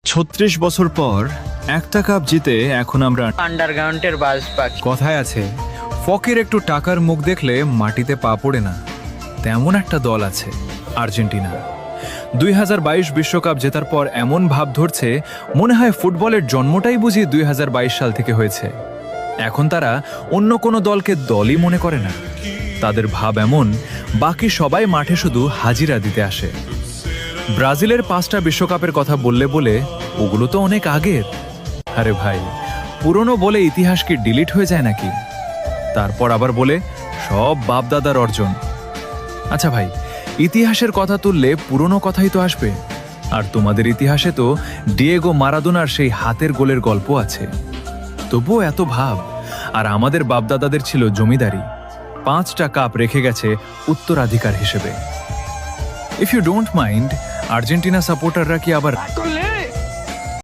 ৩৬ বছর পর একটা কাপ জিতে এখন আমরা আন্ডারগ্রাউন্ডের বাস পাখি। কথায় আছে, ফকের একটু টাকার মুখ দেখলে মাটিতে পা পড়ে না। তেমন একটা দল আছে আর্জেন্টিনা। 2022 বিশ্বকাপ জেতার পর এমন ভাব ধরছে মনে হয় ফুটবলের জন্মটাই বুঝি 2022 সাল থেকে হয়েছে। এখন তারা অন্য কোনো দলকে দলই মনে করে না। তাদের ভাব এমন, বাকি সবাই মাঠে শুধু হাজিরা দিতে আসে। ব্রাজিলের 5টা বিশ্বকাপের কথা বললে বলে ওগুলো তো অনেক আগের। আরে ভাই, পুরনো বলে ইতিহাস কি ডিলিট হয়ে যায় নাকি? তারপর আবার বলে সব বাপদাদার অর্জন। আচ্ছা ভাই, ইতিহাসের কথা তুললে পুরনো কথাই তো আসবে। আর তোমাদের ইতিহাসে তো ডিয়েগো মারাদোনার সেই হাতের গোলের গল্প আছে। তবুও এত ভাব। আর আমাদের বাপদাদাদের ছিল জমিদারি, 5টা কাপ রেখে গেছে উত্তরাধিকার হিসেবে। If you don't mind, Argentina সাপোর্টাররা কি আবার